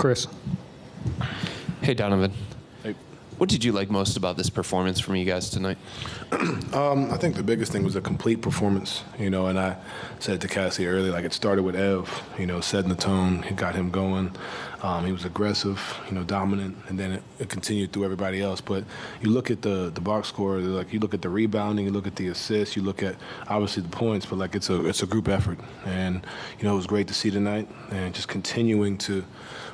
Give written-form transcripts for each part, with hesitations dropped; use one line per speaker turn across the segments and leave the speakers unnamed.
Chris.
Hey, Donovan.
Hey.
What did you like most about this performance from you guys tonight?
I think the biggest thing was a complete performance, and I said it to Cassie earlier, like it started with Ev, setting the tone, it got him going. He was aggressive, dominant, and then it continued through everybody else. But you look at the box score, like you look at the rebounding, you look at the assists, you look at obviously the points, but like it's a group effort. And, it was great to see tonight and just continuing to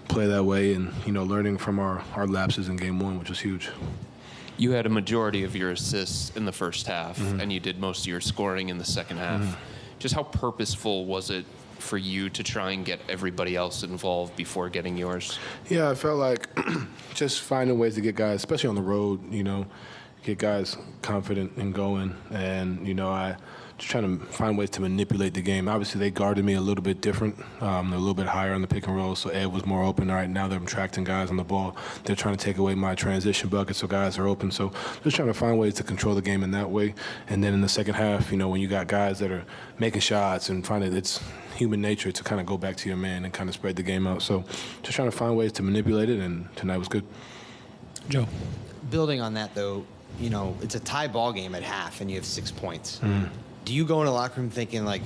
play that way and, learning from our lapses in game one, which was huge.
You had a majority of your assists in the first half, and you did most of your scoring in the second half. Just how purposeful was it for you to try and get everybody else involved before getting yours?
Yeah, I felt like just finding ways to get guys, especially on the road, get guys confident and going. And, I just trying to find ways to manipulate the game. Obviously, they guarded me a little bit different. They're a little bit higher on the pick and roll, so Ed was more open. All right, now they're attracting guys on the ball. They're trying to take away my transition bucket, so guys are open. So just trying to find ways to control the game in that way. And then in the second half, when you got guys that are making shots and finding it's human nature to kind of go back to your man and kind of spread the game out. So just trying to find ways to manipulate it, and tonight was good.
Joe.
Building on that, though, it's a tie ball game at half, and you have 6 points. Do you go in the locker room thinking, like,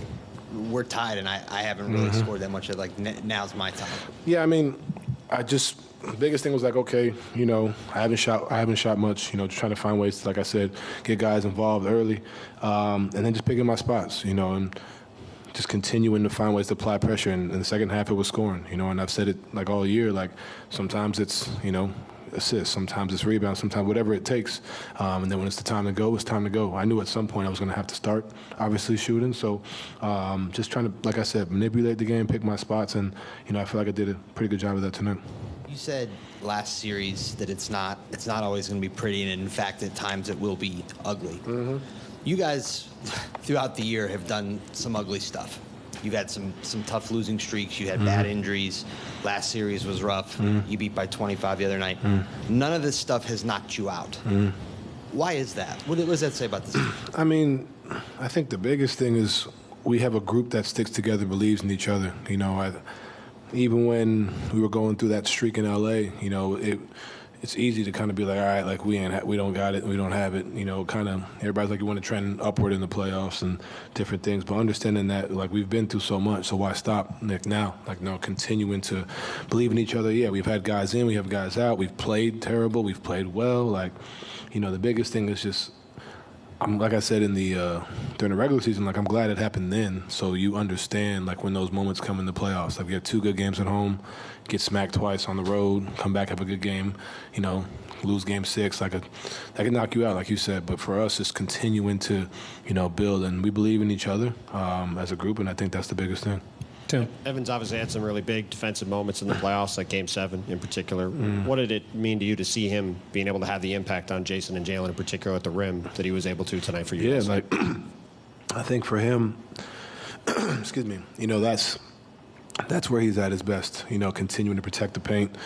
we're tied and I haven't really scored that much, like, now's my time? Yeah,
I mean, the biggest thing was like, okay, I haven't shot much, just trying to find ways to, like I said, get guys involved early, and then just picking my spots, and just continuing to find ways to apply pressure. And in the second half, it was scoring, and I've said it like all year, like sometimes it's, assists, sometimes it's rebounds, sometimes whatever it takes. And then when it's the time to go, it's time to go. I knew at some point I was going to have to start, obviously, shooting. So just trying to, like I said, manipulate the game, pick my spots, and, I feel like I did a pretty good job of that tonight.
You said last series that it's not always going to be pretty, and in fact, at times it will be ugly. You guys, throughout the year, have done some ugly stuff. You've had some tough losing streaks. You had bad injuries. Last series was rough. You beat by 25 the other night. None of this stuff has knocked you out. Why is that? What does that say about this?
I mean, I think the biggest thing is we have a group that sticks together, believes in each other. Even when we were going through that streak in LA, it's easy to kind of be like, all right, like we don't got it, we don't have it, kind of everybody's like you want to trend upward in the playoffs and different things, but understanding that like we've been through so much, so why stop now? Like no, continuing to believe in each other. Yeah, we've had guys in, we have guys out, we've played terrible, we've played well. Like, the biggest thing is just, like I said in the during the regular season, like I'm glad it happened then, so you understand like when those moments come in the playoffs. Like we have 2 good games at home, get smacked twice on the road, come back, have a good game, lose game 6, that could knock you out, like you said. But for us, it's continuing to, build, and we believe in each other as a group, and I think that's the biggest thing.
Tim.
Evans obviously had some really big defensive moments in the playoffs, like Game 7 in particular. What did it mean to you to see him being able to have the impact on Jason and Jalen in particular at the rim that he was able to tonight for you?
Yeah, like I think for him, excuse me, that's where he's at his best, continuing to protect the paint,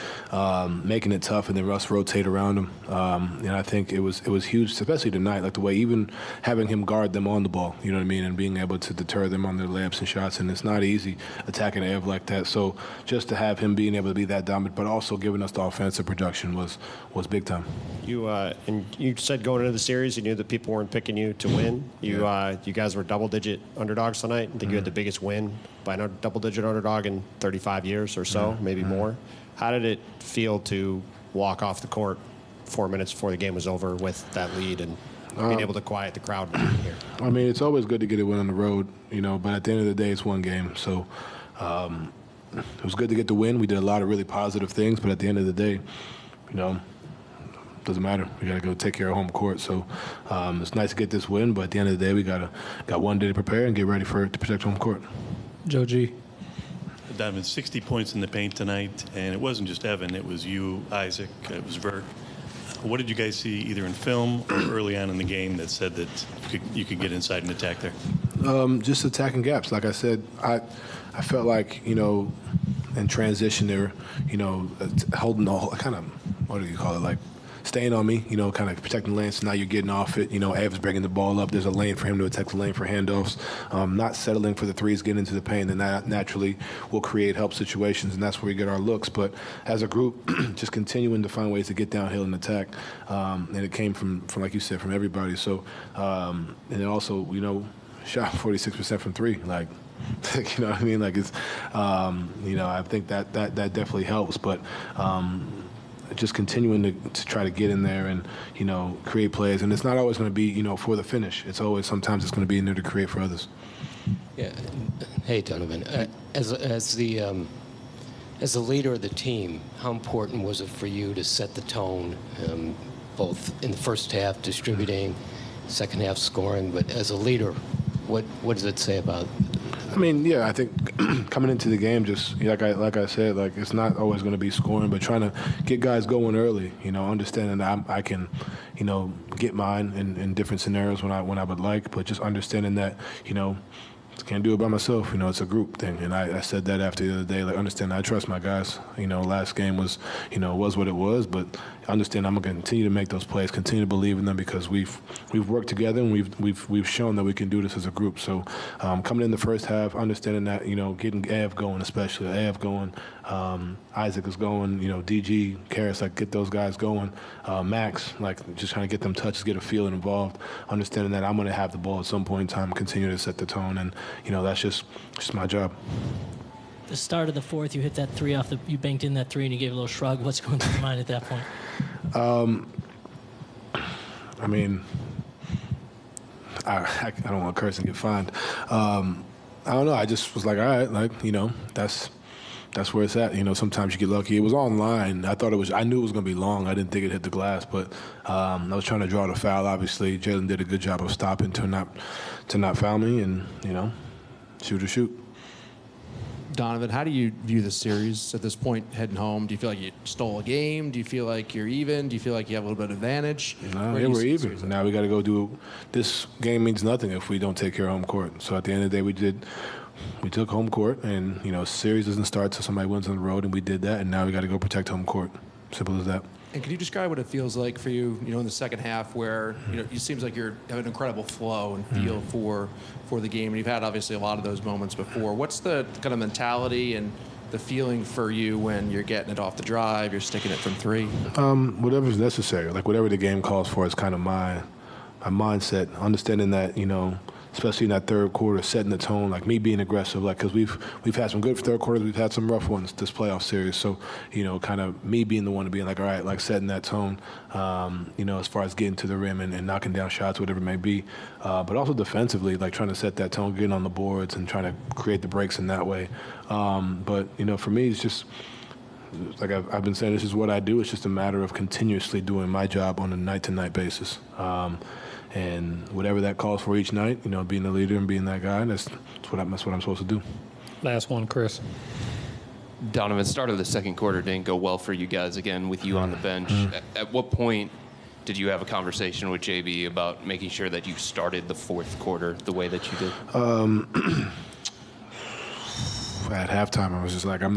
making it tough, and then Russ rotate around him. And I think it was huge, especially tonight, like the way even having him guard them on the ball, you know what I mean, and being able to deter them on their layups and shots. And it's not easy attacking Ev like that. So just to have him being able to be that dominant, but also giving us the offensive production was big time.
And you said going into the series, you knew that people weren't picking you to win. You guys were double-digit underdogs tonight. I think you had the biggest win by a double-digit underdog in 35 years or so, maybe more. How did it feel to walk off the court 4 minutes before the game was over with that lead and being able to quiet the crowd here?
I mean, it's always good to get a win on the road, but at the end of the day, it's one game. So it was good to get the win. We did a lot of really positive things, but at the end of the day, doesn't matter. We got to go take care of home court. So it's nice to get this win, but at the end of the day, we got one day to prepare and get ready to protect home court.
Joe G.
Donovan, 60 points in the paint tonight, and it wasn't just Evan. It was you, Isaac, it was Vert. What did you guys see either in film or early on in the game that said that you could get inside and attack there?
Just attacking gaps. Like I said, I felt like, in transition there, holding the whole, kind of, what do you call it, like staying on me, kind of protecting the lane. So now you're getting off it. Ev's bringing the ball up. There's a lane for him to attack the lane for handoffs. Not settling for the threes, getting into the paint, and that naturally will create help situations, and that's where we get our looks. But as a group, just continuing to find ways to get downhill and attack. And it came from like you said, from everybody. So, and then also, shot 46% from three. Like, you know what I mean? Like, it's, I think that definitely helps. But just continuing to try to get in there and, create plays. And it's not always going to be, for the finish. Sometimes it's going to be in there to create for others.
Yeah. Hey, Donovan. As the leader of the team, how important was it for you to set the tone, both in the first half distributing, second half scoring, but as a leader, what does it say about?
I mean, yeah, I think coming into the game, just like I said, like it's not always going to be scoring, but trying to get guys going early. Understanding that I can, get mine in different scenarios when I would like, but just understanding that, can't do it by myself. It's a group thing. And I said that after the other day, like, understand I trust my guys. Last game was, was what it was, but understand I'm going to continue to make those plays, continue to believe in them because we've worked together and we've shown that we can do this as a group. So coming in the first half, understanding that, getting Ev going, especially Ev going, Isaac is going, DG, Karras, like get those guys going. Max, like just trying to get them touches, get a feeling involved, understanding that I'm going to have the ball at some point in time, continue to set the tone, and that's just my job.
The start of the fourth, you hit that three you banked in that three and you gave a little shrug. What's going through your mind at that point?
I mean, I don't want to curse and get fined. I don't know. I just was like, all right, like, that's where it's at. Sometimes you get lucky. It was online. I knew it was going to be long. I didn't think it hit the glass, but I was trying to draw the foul. Obviously, Jalen did a good job of stopping to not foul me, and shoot.
Donovan, how do you view the series at this point heading home? Do you feel like you stole a game? Do you feel like you're even? Do you feel like you have a little bit of advantage?
No, yeah, we're even. Now we got to go do. This game means nothing if we don't take care of home court. So at the end of the day, we took home court, and series doesn't start till somebody wins on the road, and we did that, and now we got to go protect home court. Simple as that.
And can you describe what it feels like for you, in the second half, where it seems like you're having an incredible flow and feel for the game, and you've had obviously a lot of those moments before. What's the kind of mentality and the feeling for you when you're getting it off the drive, you're sticking it from three?
Whatever's necessary, like whatever the game calls for, is kind of my mindset. Understanding that especially in that third quarter, setting the tone, like me being aggressive, like because we've had some good third quarters, we've had some rough ones this playoff series. So kind of me being the one to be like, all right, like setting that tone, as far as getting to the rim and knocking down shots, whatever it may be, but also defensively, like trying to set that tone, getting on the boards and trying to create the breaks in that way. But for me, it's just. Like I've been saying, this is what I do. It's just a matter of continuously doing my job on a night-to-night basis. And whatever that calls for each night, being the leader and being that guy, that's what I'm supposed to do.
Last one, Chris.
Donovan, start of the second quarter didn't go well for you guys again with you on the bench. At what point did you have a conversation with JB about making sure that you started the fourth quarter the way that you did?
At halftime, I was just like, I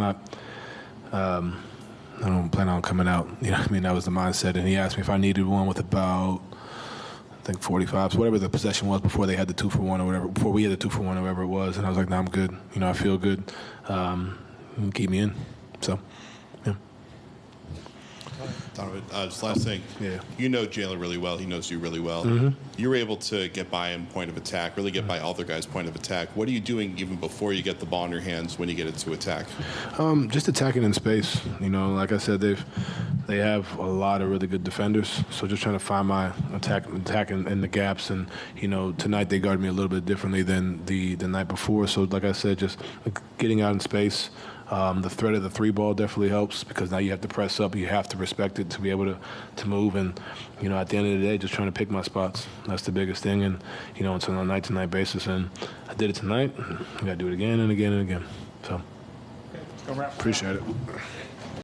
don't plan on coming out. That was the mindset. And he asked me if I needed one with about, I think 45, so whatever the possession was before they had the 2-for-1 or whatever, before we had the 2-for-1 or whatever it was. And I was like, no, I'm good. I feel good. Keep me in. So, yeah.
Donovan, just last thing.
Yeah.
Jalen really well. He knows you really well. You were able to get by him point of attack, really get by other guys' point of attack. What are you doing even before you get the ball in your hands when you get it to attack?
Just attacking in space. Like I said, they have a lot of really good defenders. So just trying to find my attack in the gaps. And, tonight they guarded me a little bit differently than the night before. So like I said, just getting out in space. The threat of the three ball definitely helps because now you have to press up. You have to respect it to be able to move. And, at the end of the day, just trying to pick my spots. That's the biggest thing. And, it's on a night-to-night basis. And I did it tonight. I got to do it again and again and again. So appreciate it.